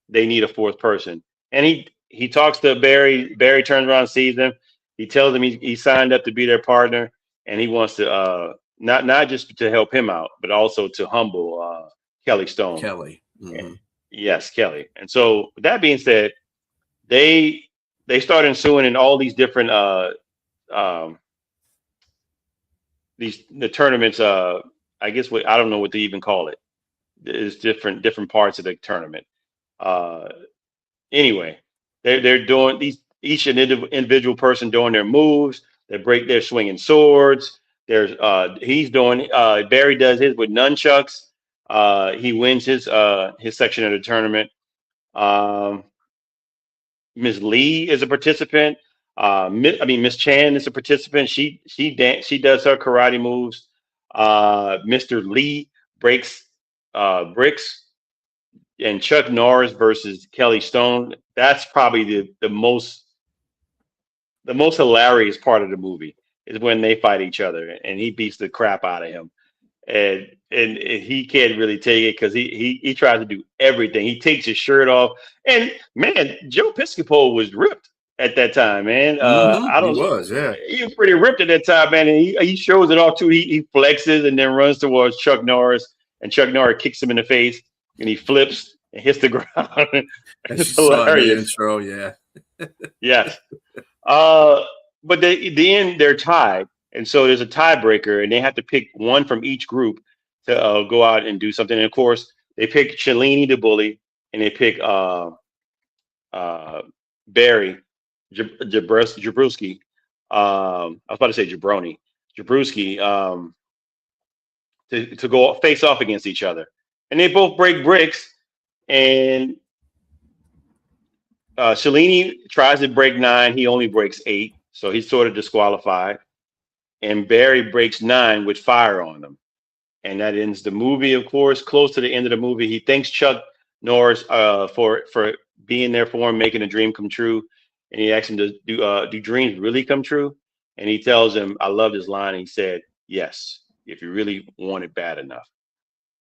they need a 4th person. And he talks to Barry. Barry turns around and sees him. He tells him he signed up to be their partner, and he wants to not just to help him out, but also to humble Kelly Stone. Kelly. Yes, Kelly. And so with that being said, they start ensuing in all these different the tournaments. I guess I don't know what to even call it. There's different parts of the tournament. Anyway, they're doing each individual person doing their moves. They're swinging swords. There's he's doing Barry does his with nunchucks. He wins his section of the tournament. Ms. Lee is a participant. Miss Chan is a participant. She does her karate moves. Mr. Lee breaks bricks, and Chuck Norris versus Kelly Stone. That's probably the most hilarious part of the movie is when they fight each other and he beats the crap out of him. And he can't really take it because he tries to do everything. He takes his shirt off, and man, Joe Piscopo was ripped at that time, man. I He don't. was, yeah. He was pretty ripped at that time, man. And he shows it off too. He flexes and then runs towards Chuck Norris, and Chuck Norris kicks him in the face, and he flips and hits the ground. As you It's saw in the hilarious. intro, yeah. Yes. Uh, but the end they're tied, and so there's a tiebreaker, and they have to pick one from each group to go out and do something. And of course, they pick Shalini the bully, and they pick uh, Barry Jabrowski. I was about to say Jabroni, Jabrowski, to go face off against each other, and they both break bricks, and Shalini tries to break 9. He only breaks 8, so he's sort of disqualified. And Barry breaks 9 with fire on him, and that ends the movie. Of course, close to the end of the movie, he thanks Chuck Norris for being there for him, making a dream come true. And he asks him to do dreams really come true? And he tells him, I love his line. He said, yes, if you really want it bad enough.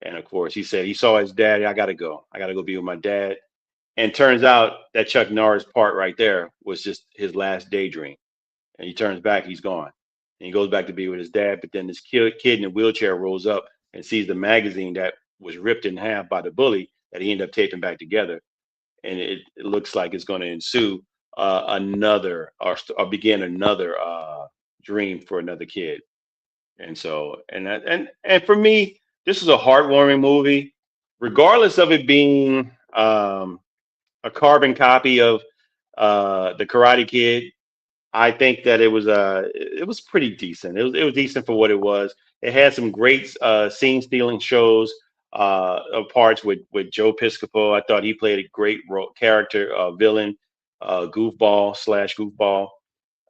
And of course, he said he saw his dad. I gotta go. I gotta go be with my dad. And turns out that Chuck Norris part right there was just his last daydream. And he turns back, he's gone. And he goes back to be with his dad. But then this kid in a wheelchair rolls up and sees the magazine that was ripped in half by the bully that he ended up taping back together. And it looks like it's going to ensue another or begin another dream for another kid. And so, and for me, this is a heartwarming movie, regardless of it being a carbon copy of the Karate Kid. I think that it was pretty decent. It was decent for what it was. It had some great scene stealing shows of parts with Joe Piscopo. I thought he played a great character, villain, goofball slash goofball.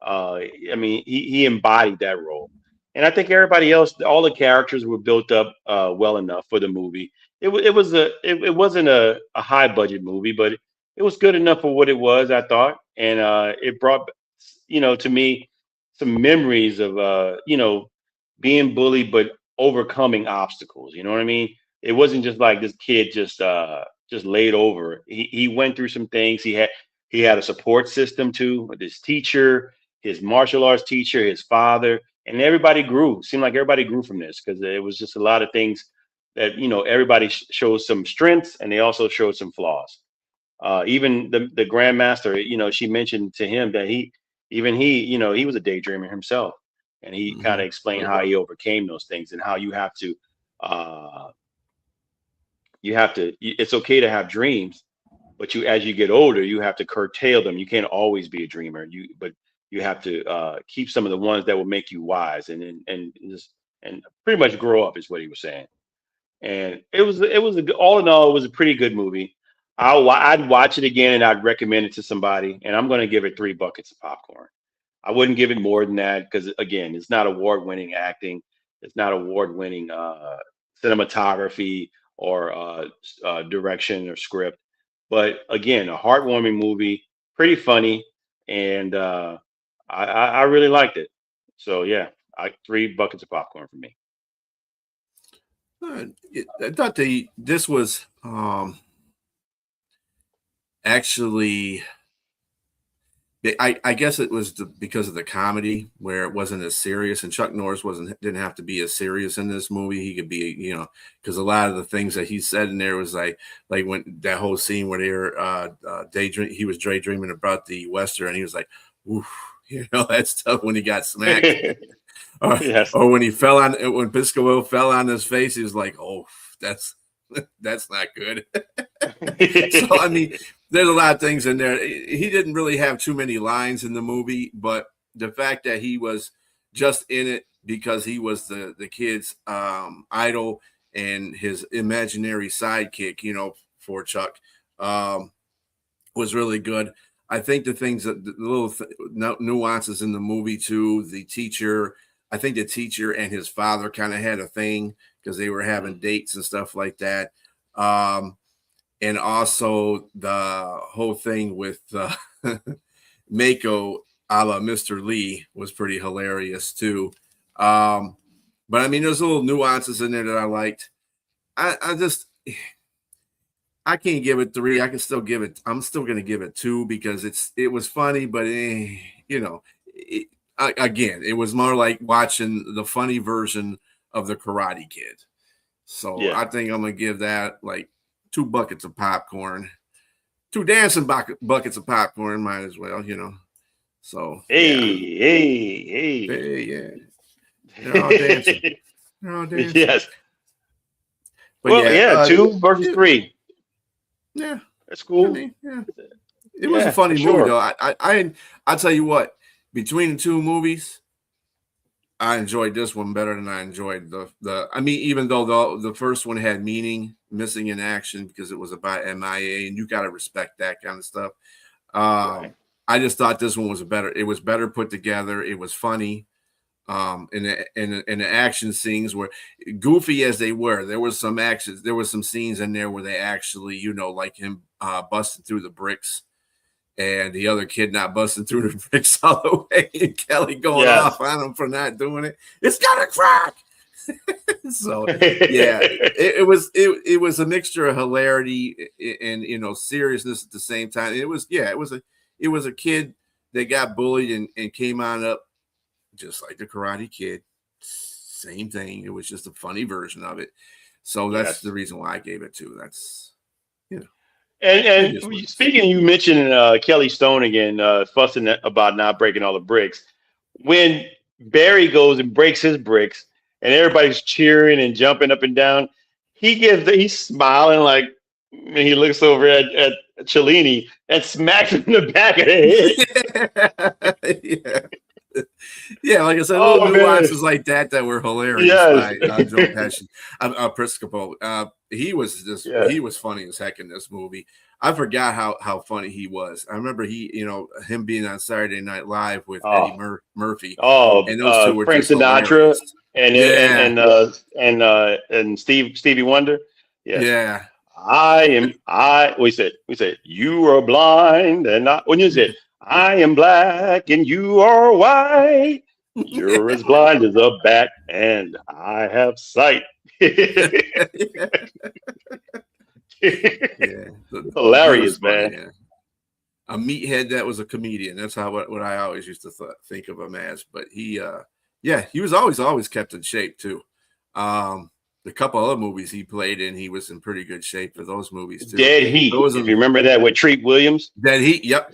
I mean, he embodied that role, and I think everybody else, all the characters were built up well enough for the movie. It wasn't a high budget movie, but it was good enough for what it was, I thought, and it brought to me some memories of being bullied but overcoming obstacles. You know what I mean? It wasn't just like this kid just laid over. He went through some things. He had a support system too, with his teacher, his martial arts teacher, his father, and everybody grew. Seemed like everybody grew from this because it was just a lot of things that everybody shows some strengths and they also showed some flaws. Even the grandmaster, she mentioned to him that he was a daydreamer himself, and he kind of explained how he overcame those things and how uh, it's okay to have dreams, but as you get older, you have to curtail them. You can't always be a dreamer. But you have to keep some of the ones that will make you wise and pretty much grow up is what he was saying. And all in all, it was a pretty good movie. I'd watch it again and I'd recommend it to somebody. And I'm going to give it 3 buckets of popcorn. I wouldn't give it more than that because again, it's not award-winning acting. It's not award-winning cinematography or direction or script. But again, a heartwarming movie, pretty funny, and I really liked it. So yeah, 3 buckets of popcorn for me. I thought this was actually. I guess it was because of the comedy where it wasn't as serious, and Chuck Norris didn't have to be as serious in this movie. He could be, because a lot of the things that he said in there was like when that whole scene where they were he was daydreaming about the Western, and he was like, "Oof," that's tough when he got smacked, Yes. or when Piscopo fell on his face, he was like, "Oh, that's not good." So I mean, there's a lot of things in there. He didn't really have too many lines in the movie, but the fact that he was just in it because he was the kid's idol and his imaginary sidekick, for Chuck, was really good. I think the things that the little nuances in the movie too. The teacher, I think the teacher and his father kind of had a thing because they were having dates and stuff like that. And also the whole thing with Mako a la Mr. Lee was pretty hilarious too. But I mean, there's little nuances in there that I liked. I just I can't give it 3. I can still give it. I'm still going to give it 2 because it was funny, but again, it was more like watching the funny version of the Karate Kid. So Yeah. I think I'm going to give that like 2 buckets of popcorn, 2 dancing buckets of popcorn, might as well, So Hey. yeah, they're all dancing. They're all dancing. Yes. But Well, yeah, 2 versus 3. Yeah, That's cool. I mean, yeah. It was a funny movie, sure. though. I'll tell you what. Between the 2 movies, I enjoyed this one better than I enjoyed the. I mean, even though the first one had meaning, missing in action, because it was about MIA, and you got to respect that kind of stuff. Right. I just thought this one was better. It was better put together. It was funny. And the action scenes were goofy as they were. There was some actions. There was some scenes in there where they actually, like him busting through the bricks, and the other kid not busting through the bricks all the way, and Kelly going off on him for not doing it. It's gonna crack. So yeah, it was a mixture of hilarity and seriousness at the same time. It was a kid that got bullied and came on up just like the Karate Kid. Same thing. It was just a funny version of it. So that's the reason why I gave it 2. That's And speaking, you mentioned Kelly Stone again, fussing about not breaking all the bricks. When Barry goes and breaks his bricks, and everybody's cheering and jumping up and down, he's smiling like, and he looks over at Cellini and smacks him in the back of the head. Yeah, like I said, little nuances like that were hilarious. By Joe Pesci, Piscopo. He was funny as heck in this movie. I forgot how funny he was. I remember him being on Saturday Night Live with Eddie Murphy. And those 2 were Frank just Sinatra hilarious. and Stevie Wonder. Yeah. We said you are blind and not when you said I am black and you are white. You're as blind as a bat and I have sight. Hilarious, man. Yeah. A meathead that was a comedian. That's what I always used to think of him as. But he was always kept in shape too. The couple other movies he played in, he was in pretty good shape for those movies too. Dead Heat. If you remember that with Treat Williams. Dead Heat. Yep.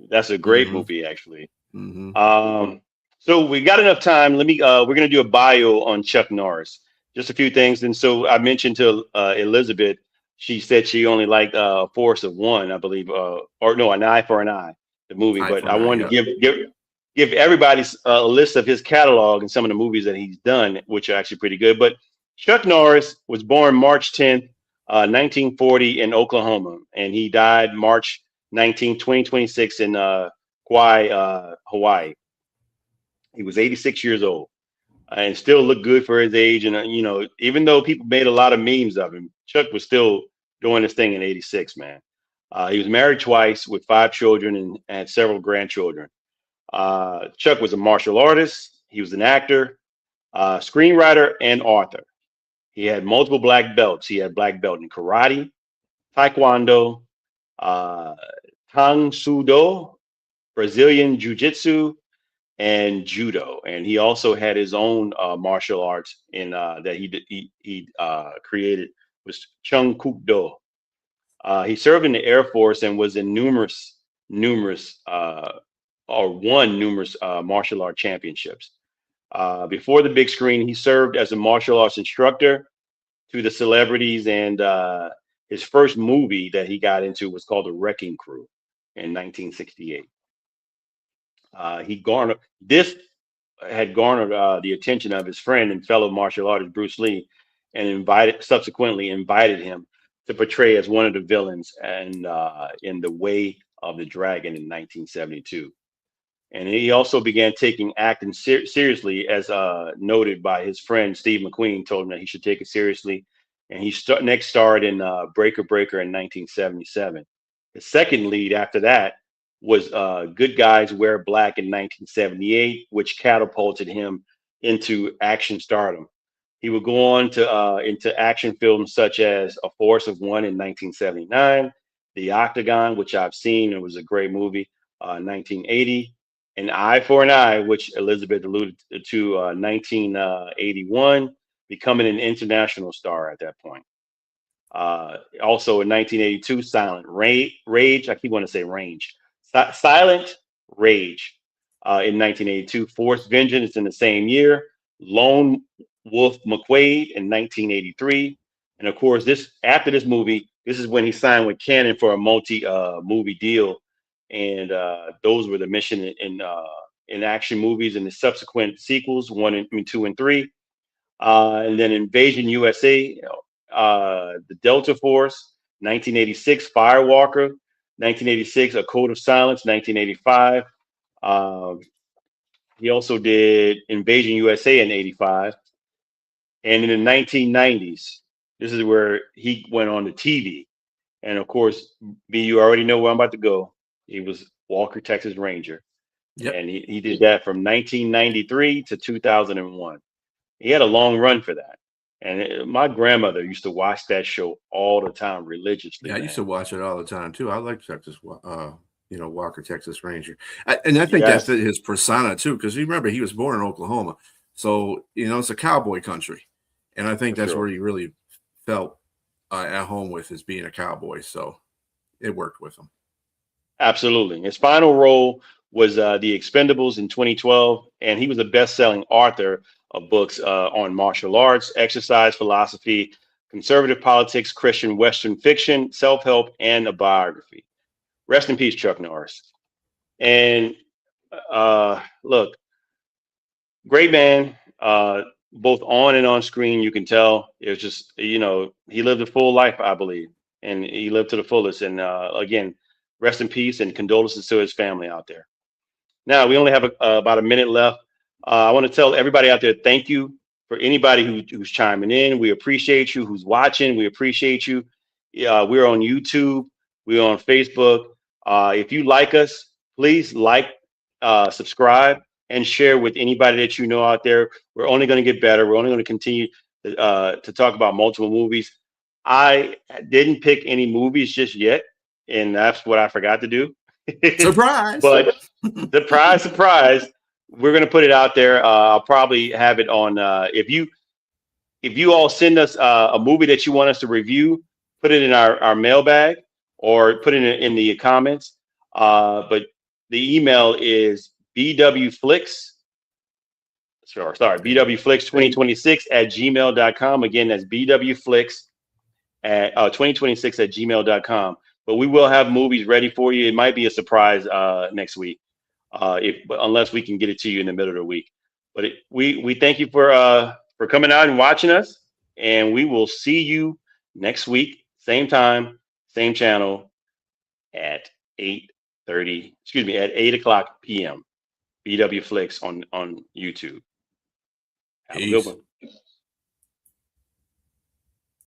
That's a great movie, actually. So we got enough time. We're going to do a bio on Chuck Norris. Just a few things. And so I mentioned to Elizabeth, she said she only liked Force of One, I believe, An Eye for an Eye, the movie. But I wanted to give everybody a list of his catalog and some of the movies that he's done, which are actually pretty good. But Chuck Norris was born March 10th, 1940 in Oklahoma, and he died March 19, 2026 in Kauai, Hawaii. He was 86 years old and still looked good for his age. And, even though people made a lot of memes of him, Chuck was still doing his thing in 86, man. He was married twice with 5 children and had several grandchildren. Chuck was a martial artist. He was an actor, screenwriter, and author. He had multiple black belts. He had black belt in karate, taekwondo, Tang Soo Do, Brazilian Jiu-Jitsu, and judo. And he also had his own martial arts that he created, was Chung Kuk Do. He served in the Air Force and was in numerous martial art championships. Before the big screen, he served as a martial arts instructor to the celebrities, and his first movie that he got into was called The Wrecking Crew in 1968. This had garnered the attention of his friend and fellow martial artist Bruce Lee, and subsequently invited him to portray as one of the villains and in the Way of the Dragon in 1972. And he also began taking acting seriously, as noted by his friend Steve McQueen, told him that he should take it seriously. And he next starred in Breaker Breaker in 1977. The second lead after that was Good Guys Wear Black in 1978, which catapulted him into action stardom. He would go on to into action films such as A Force of One in 1979, The Octagon, which I've seen. It was a great movie, 1980. An Eye for an Eye, which Elizabeth alluded to, 1981, becoming an international star at that point. Also in 1982, Silent Rage. I keep wanting to say Range. Silent Rage in 1982. Forced Vengeance in the same year. Lone Wolf McQuade in 1983. And of course, after this movie, this is when he signed with Canon for a multi-movie deal. And those were the mission in action movies and the subsequent sequels, 2, and 3. And then Invasion USA, the Delta Force, 1986, Firewalker, 1986, A Code of Silence, 1985. He also did Invasion USA in 85. And in the 1990s, this is where he went on to TV. And of course, B, you already know where I'm about to go. He was Walker, Texas Ranger. Yep. And he did that from 1993 to 2001. He had a long run for that. And my grandmother used to watch that show all the time religiously. Yeah, I man. used to watch it all the time too. I like Walker, Texas Ranger. And I think Yes. that fit his persona too, because you remember he was born in Oklahoma. So, it's a cowboy country. And I think that's where he really felt at home with, is being a cowboy. So it worked with him. Absolutely. His final role was The Expendables in 2012, and he was a best-selling author of books on martial arts, exercise philosophy, conservative politics, Christian Western fiction, self-help, and a biography. Rest in peace, Chuck Norris. And look, great man, both on and on screen. You can tell it was just, he lived a full life, I believe, and he lived to the fullest. And again, rest in peace and condolences to his family out there. Now, we only have about a minute left. I want to tell everybody out there, thank you for anybody who's chiming in. We appreciate you. Who's watching, we appreciate you. We're on YouTube. We're on Facebook. If you like us, please subscribe, and share with anybody that you know out there. We're only going to get better. We're only going to continue to talk about multiple movies. I didn't pick any movies just yet, and that's what I forgot to do. Surprise! But surprise, we're going to put it out there. I'll probably have it on. If you all send us a movie that you want us to review, put it in our mailbag or put it in the comments. But the email is bwflix. bwflix2026@gmail.com. Again, that's bwflix2026@gmail.com. But we will have movies ready for you. It might be a surprise next week, unless we can get it to you in the middle of the week. But we thank you for coming out and watching us, and we will see you next week, same time, same channel, at 8 o'clock p.m. BW Flix on YouTube. Have a good one.